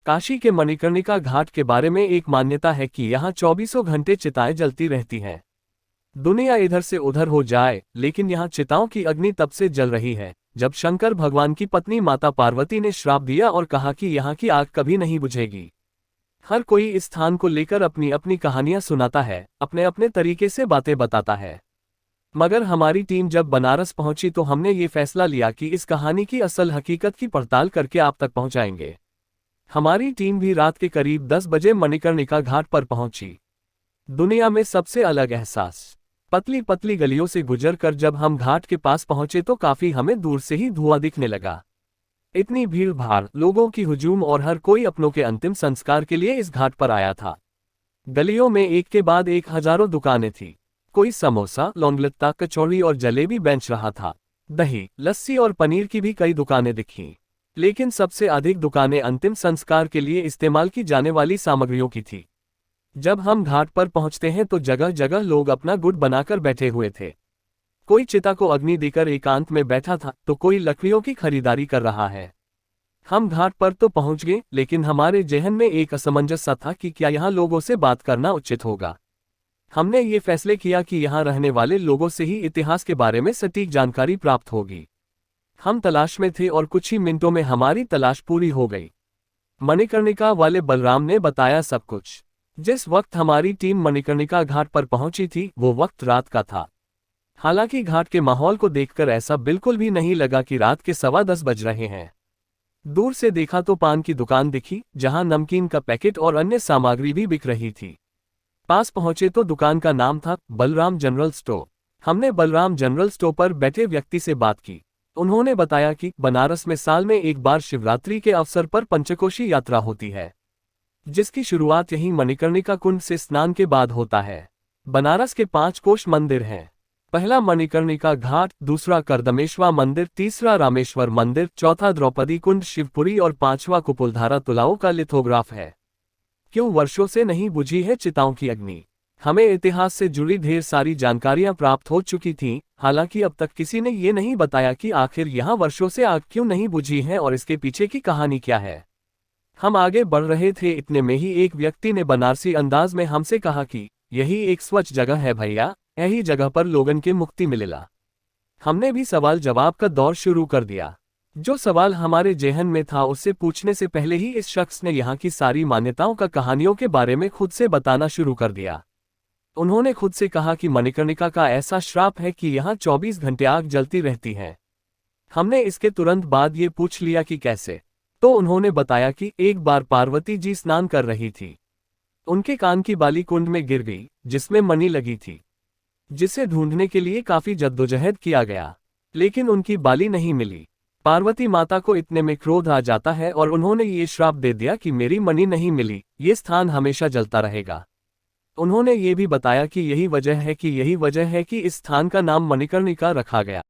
काशी के मणिकर्णिका घाट के बारे में एक मान्यता है कि यहाँ चौबीसों घंटे चिताएं जलती रहती हैं। दुनिया इधर से उधर हो जाए, लेकिन यहाँ चिताओं की अग्नि तब से जल रही है जब शंकर भगवान की पत्नी माता पार्वती ने श्राप दिया और कहा कि यहाँ की आग कभी नहीं बुझेगी। हर कोई इस स्थान को लेकर अपनी अपनी कहानियां सुनाता है, अपने अपने तरीके से बातें बताता है। मगर हमारी टीम जब बनारस पहुंची तो हमने ये फैसला लिया कि इस कहानी की असल हकीकत की पड़ताल करके आप तक पहुंचाएंगे। हमारी टीम भी रात के करीब 10 बजे मणिकर्णिका घाट पर पहुंची। दुनिया में सबसे अलग एहसास। पतली पतली गलियों से गुजरकर जब हम घाट के पास पहुंचे तो काफी हमें दूर से ही धुआं दिखने लगा। इतनी भीड़ भाड़, लोगों की हुजूम और हर कोई अपनों के अंतिम संस्कार के लिए इस घाट पर आया था। गलियों में एक के बाद एक हजारों दुकानें थी। कोई समोसा, लौंगलत्ता, कचौड़ी और जलेबी बेच रहा था। दही, लस्सी और पनीर की भी कई दुकानें दिखीं। लेकिन सबसे अधिक दुकानें अंतिम संस्कार के लिए इस्तेमाल की जाने वाली सामग्रियों की थी। जब हम घाट पर पहुंचते हैं तो जगह जगह लोग अपना गुट बनाकर बैठे हुए थे। कोई चिता को अग्नि देकर एकांत में बैठा था तो कोई लकड़ियों की खरीदारी कर रहा है। हम घाट पर तो पहुंच गए, लेकिन हमारे जहन में एक असमंजस सा था कि क्या यहाँ लोगों से बात करना उचित होगा। हमने ये फैसले किया कि यहाँ रहने वाले लोगों से ही इतिहास के बारे में सटीक जानकारी प्राप्त होगी। हम तलाश में थे और कुछ ही मिनटों में हमारी तलाश पूरी हो गई। मणिकर्णिका वाले बलराम ने बताया सब कुछ। जिस वक्त हमारी टीम मणिकर्णिका घाट पर पहुंची थी वो वक्त रात का था। हालांकि घाट के माहौल को देखकर ऐसा बिल्कुल भी नहीं लगा कि रात के 10:15 बज रहे हैं। दूर से देखा तो पान की दुकान दिखी, जहां नमकीन का पैकेट और अन्य सामग्री भी बिक रही थी। पास पहुंचे तो दुकान का नाम था बलराम जनरल स्टोर। हमने बलराम जनरल स्टोर पर बैठे व्यक्ति से बात की। उन्होंने बताया कि बनारस में साल में एक बार शिवरात्रि के अवसर पर पंचकोशी यात्रा होती है, जिसकी शुरुआत यहीं मणिकर्णिका कुंड से स्नान के बाद होता है। बनारस के 5 कोश मंदिर हैं। पहला मणिकर्णिका घाट, दूसरा कर्दमेश्वर मंदिर, तीसरा रामेश्वर मंदिर, चौथा द्रौपदी कुंड शिवपुरी और 5वां कुपुलधारा तुलाओं का लिथोग्राफ है। क्यों वर्षों से नहीं बुझी है चिताओं की अग्नि? हमें इतिहास से जुड़ी ढेर सारी जानकारियां प्राप्त हो चुकी थीं, हालांकि अब तक किसी ने ये नहीं बताया कि आखिर यहाँ वर्षों से आग क्यों नहीं बुझी है और इसके पीछे की कहानी क्या है। हम आगे बढ़ रहे थे, इतने में ही एक व्यक्ति ने बनारसी अंदाज में हमसे कहा कि यही एक स्वच्छ जगह है भैया, यही जगह पर लोगन के मुक्ति मिलेला। हमने भी सवाल जवाब का दौर शुरू कर दिया। जो सवाल हमारे जेहन में था उससे पूछने से पहले ही इस शख्स ने यहाँ की सारी मान्यताओं का कहानियों के बारे में खुद से बताना शुरू कर दिया। उन्होंने खुद से कहा कि मणिकर्णिका का ऐसा श्राप है कि यहाँ 24 घंटे आग जलती रहती है। हमने इसके तुरंत बाद ये पूछ लिया कि कैसे। तो उन्होंने बताया कि एक बार पार्वती जी स्नान कर रही थी। उनके कान की बाली कुंड में गिर गई, जिसमें मणि लगी थी, जिसे ढूंढने के लिए काफी जद्दोजहद किया गया, लेकिन उनकी बाली नहीं मिली। पार्वती माता को इतने में क्रोध आ जाता है और उन्होंने ये श्राप दे दिया कि मेरी मणि नहीं मिली, ये स्थान हमेशा जलता रहेगा। उन्होंने ये भी बताया कि यही वजह है कि इस स्थान का नाम मणिकर्णिका रखा गया।